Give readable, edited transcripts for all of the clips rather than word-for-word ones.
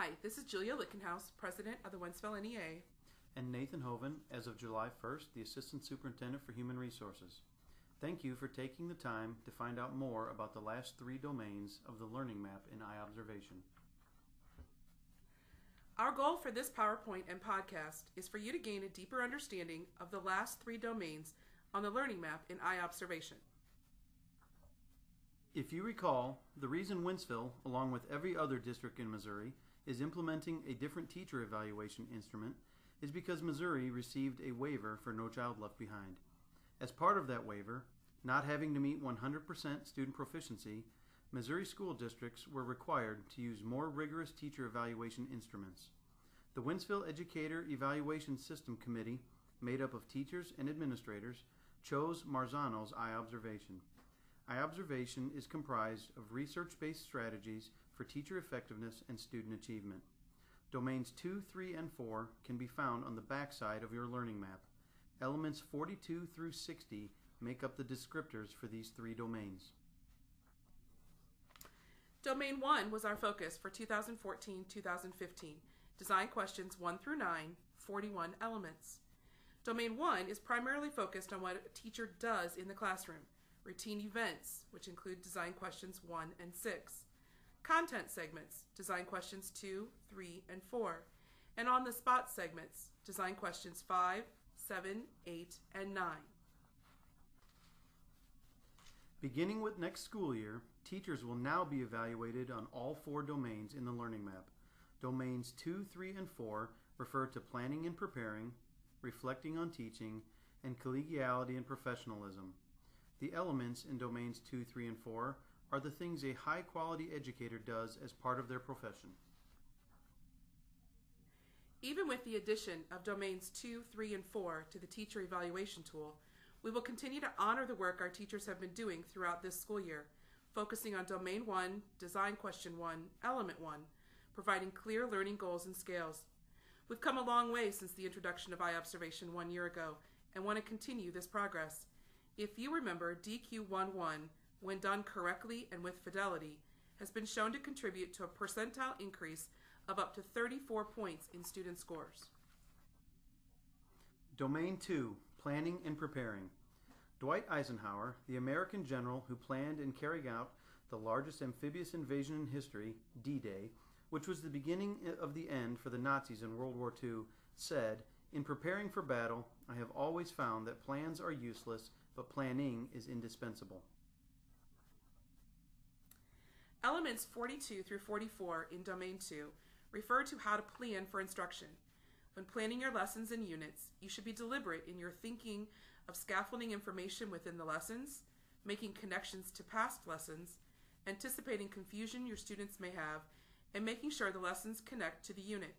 Hi, this is Julia Lickenhouse, President of the Wentzville NEA. And Nathan Hoven, as of July 1st, the Assistant Superintendent for Human Resources. Thank you for taking the time to find out more about the last 3 domains of the learning map in iObservation. Our goal for this PowerPoint and podcast is for you to gain a deeper understanding of the last 3 domains on the learning map in iObservation. If you recall, the reason Wentzville, along with every other district in Missouri, is implementing a different teacher evaluation instrument is because Missouri received a waiver for No Child Left Behind. As part of that waiver, not having to meet 100% student proficiency, Missouri school districts were required to use more rigorous teacher evaluation instruments. The Wentzville Educator Evaluation System Committee, made up of teachers and administrators, chose Marzano's iObservation. iObservation is comprised of research-based strategies for teacher effectiveness and student achievement. Domains 2, 3, and 4 can be found on the backside of your learning map. Elements 42 through 60 make up the descriptors for these 3 domains. Domain 1 was our focus for 2014-2015. Design questions 1 through 9, 41 elements. Domain 1 is primarily focused on what a teacher does in the classroom. Routine events, which include design questions 1 and 6. Content segments, design questions 2, 3, and 4. And on-the-spot segments, design questions 5, 7, 8, and 9. Beginning with next school year, teachers will now be evaluated on all 4 domains in the learning map. Domains 2, 3, and 4 refer to planning and preparing, reflecting on teaching, and collegiality and professionalism. The elements in domains 2, 3, and 4 are the things a high-quality educator does as part of their profession. Even with the addition of domains 2, 3, and 4 to the teacher evaluation tool, we will continue to honor the work our teachers have been doing throughout this school year, focusing on Domain 1, Design Question 1, Element 1, providing clear learning goals and scales. We've come a long way since the introduction of iObservation 1 year ago and want to continue this progress. If you remember, DQ11, when done correctly and with fidelity, has been shown to contribute to a percentile increase of up to 34 points in student scores. Domain 2, Planning and Preparing. Dwight Eisenhower, the American general who planned and carried out the largest amphibious invasion in history, D-Day, which was the beginning of the end for the Nazis in World War II, said, "In preparing for battle, I have always found that plans are useless, but planning is indispensable." Elements 42 through 44 in Domain 2 refer to how to plan for instruction. When planning your lessons and units, you should be deliberate in your thinking of scaffolding information within the lessons, making connections to past lessons, anticipating confusion your students may have, and making sure the lessons connect to the unit.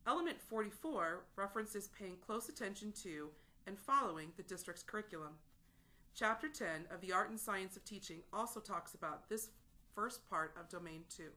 Element 44 references paying close attention to and following the district's curriculum. Chapter 10 of the Art and Science of Teaching also talks about this first part of Domain 2.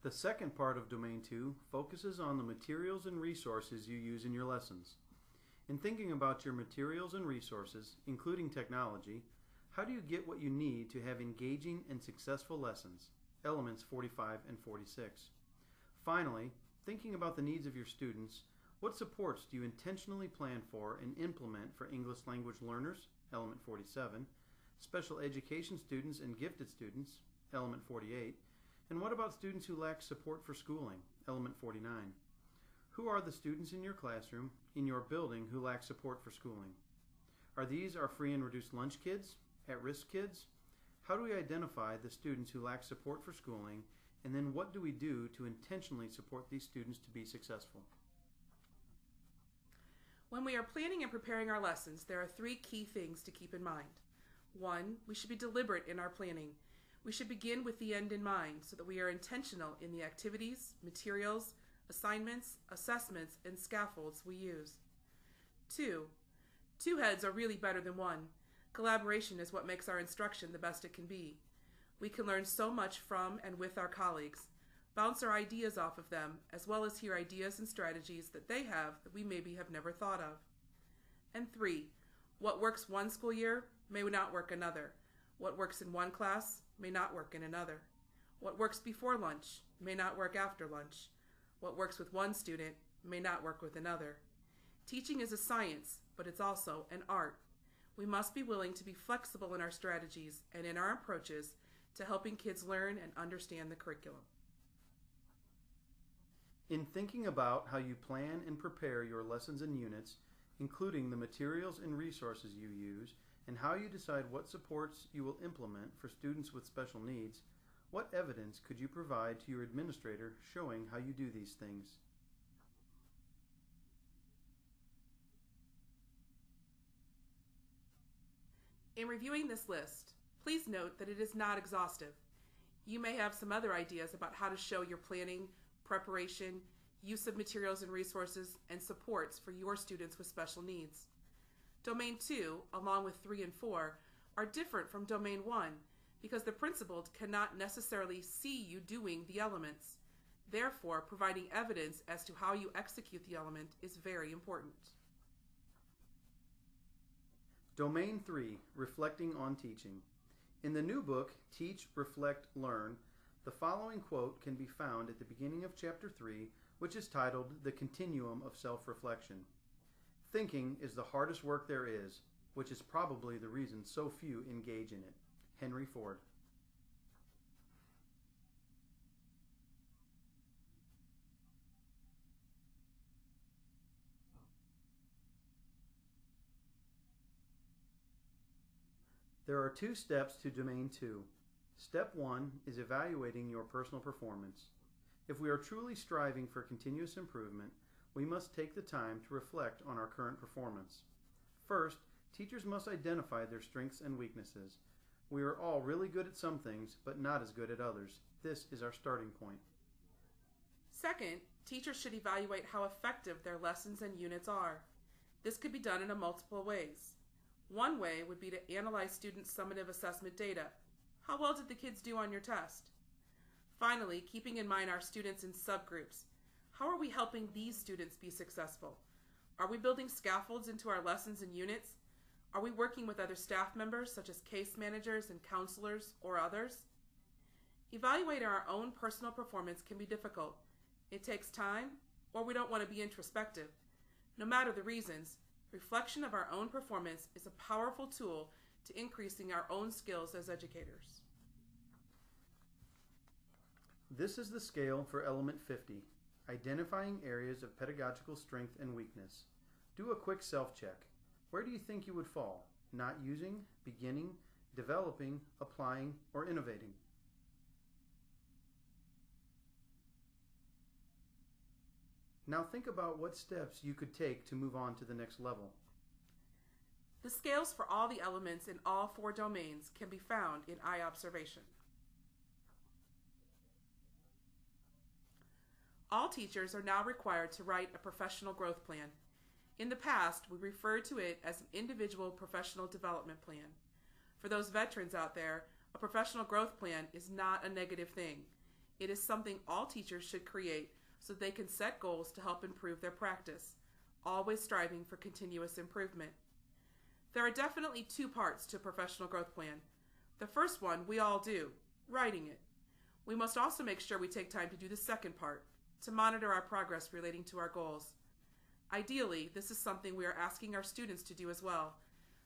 The second part of Domain 2 focuses on the materials and resources you use in your lessons. In thinking about your materials and resources, including technology, how do you get what you need to have engaging and successful lessons? Elements 45 and 46. Finally, thinking about the needs of your students, what supports do you intentionally plan for and implement for English language learners? Element 47. Special education students and gifted students? Element 48. And what about students who lack support for schooling? Element 49. Who are the students in your classroom, in your building, who lack support for schooling? Are these our free and reduced lunch kids? At-risk kids? How do we identify the students who lack support for schooling, and then what do we do to intentionally support these students to be successful? When we are planning and preparing our lessons, there are 3 key things to keep in mind. 1, we should be deliberate in our planning. We should begin with the end in mind so that we are intentional in the activities, materials, assignments, assessments, and scaffolds we use. 2, 2 heads are really better than 1. Collaboration is what makes our instruction the best it can be. We can learn so much from and with our colleagues, bounce our ideas off of them, as well as hear ideas and strategies that they have that we maybe have never thought of. And 3, what works one school year may not work another. What works in one class may not work in another. What works before lunch may not work after lunch. What works with one student may not work with another. Teaching is a science, but it's also an art. We must be willing to be flexible in our strategies and in our approaches to helping kids learn and understand the curriculum. In thinking about how you plan and prepare your lessons and units, including the materials and resources you use, and how you decide what supports you will implement for students with special needs, what evidence could you provide to your administrator showing how you do these things? In reviewing this list, please note that it is not exhaustive. You may have some other ideas about how to show your planning, preparation, use of materials and resources, and supports for your students with special needs. Domain 2, along with 3 and 4, are different from Domain 1 because the principal cannot necessarily see you doing the elements. Therefore, providing evidence as to how you execute the element is very important. Domain 3, Reflecting on Teaching. In the new book, Teach, Reflect, Learn, the following quote can be found at the beginning of Chapter 3, which is titled The Continuum of Self-Reflection. Thinking is the hardest work there is, which is probably the reason so few engage in it. Henry Ford. There are 2 steps to Domain 2. Step 1 is evaluating your personal performance. If we are truly striving for continuous improvement, we must take the time to reflect on our current performance. First, teachers must identify their strengths and weaknesses. We are all really good at some things, but not as good at others. This is our starting point. Second, teachers should evaluate how effective their lessons and units are. This could be done in multiple ways. One way would be to analyze student summative assessment data. How well did the kids do on your test? Finally, keeping in mind our students in subgroups. How are we helping these students be successful? Are we building scaffolds into our lessons and units? Are we working with other staff members, such as case managers and counselors or others? Evaluating our own personal performance can be difficult. It takes time, or we don't want to be introspective. No matter the reasons, reflection of our own performance is a powerful tool to increasing our own skills as educators. This is the scale for Element 50, identifying areas of pedagogical strength and weakness. Do a quick self-check. Where do you think you would fall? Not using, beginning, developing, applying, or innovating? Now think about what steps you could take to move on to the next level. The scales for all the elements in all 4 domains can be found in eye observation. All teachers are now required to write a professional growth plan. In the past, we referred to it as an individual professional development plan. For those veterans out there, a professional growth plan is not a negative thing. It is something all teachers should create so they can set goals to help improve their practice, always striving for continuous improvement. There are definitely 2 parts to a professional growth plan. The first one we all do, writing it. We must also make sure we take time to do the second part, to monitor our progress relating to our goals. Ideally, this is something we are asking our students to do as well.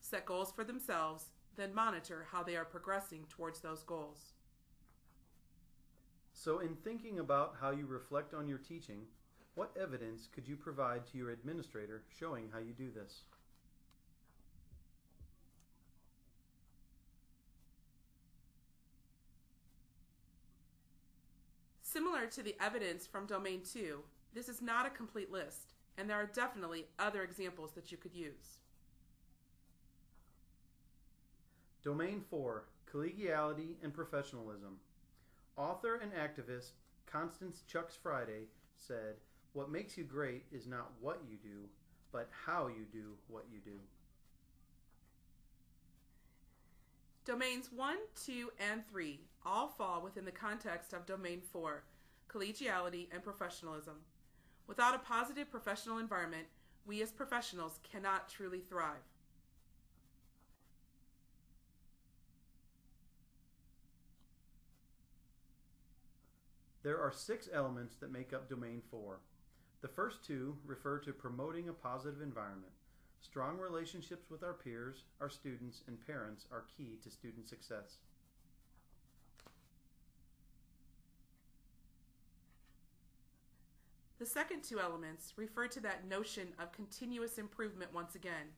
Set goals for themselves, then monitor how they are progressing towards those goals. So in thinking about how you reflect on your teaching, what evidence could you provide to your administrator showing how you do this? Similar to the evidence from Domain 2, this is not a complete list, and there are definitely other examples that you could use. Domain 4, Collegiality and Professionalism. Author and activist Constance Chucks Friday said, "What makes you great is not what you do, but how you do what you do." Domains 1, 2, and 3 all fall within the context of Domain 4, Collegiality and Professionalism. Without a positive professional environment, we as professionals cannot truly thrive. There are 6 elements that make up Domain 4. The first 2 refer to promoting a positive environment. Strong relationships with our peers, our students, and parents are key to student success. The second 2 elements refer to that notion of continuous improvement once again.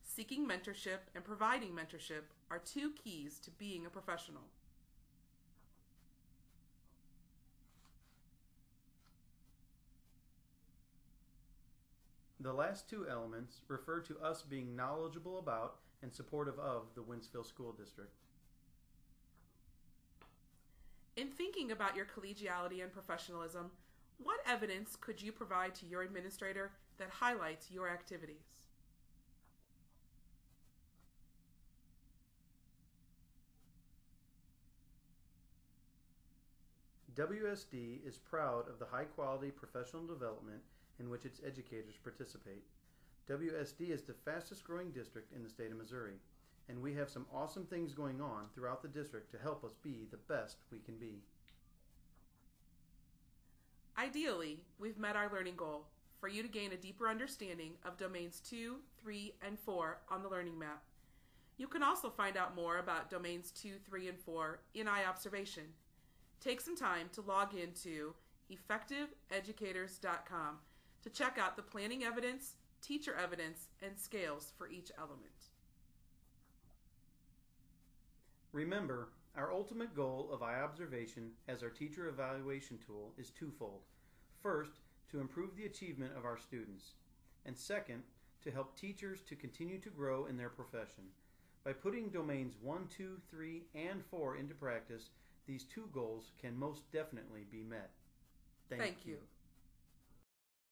Seeking mentorship and providing mentorship are 2 keys to being a professional. The last 2 elements refer to us being knowledgeable about and supportive of the Wentzville School District. In thinking about your collegiality and professionalism, what evidence could you provide to your administrator that highlights your activities? WSD is proud of the high-quality professional development in which its educators participate. WSD is the fastest-growing district in the state of Missouri, and we have some awesome things going on throughout the district to help us be the best we can be. Ideally, we've met our learning goal for you to gain a deeper understanding of Domains 2, 3, and 4 on the Learning Map. You can also find out more about Domains 2, 3, and 4 in iObservation. Take some time to log into effectiveeducators.com to check out the planning evidence, teacher evidence, and scales for each element. Remember, our ultimate goal of iObservation as our teacher evaluation tool is twofold. First, to improve the achievement of our students, and second, to help teachers to continue to grow in their profession. By putting Domains 1, 2, 3, and 4 into practice, these 2 goals can most definitely be met. Thank you.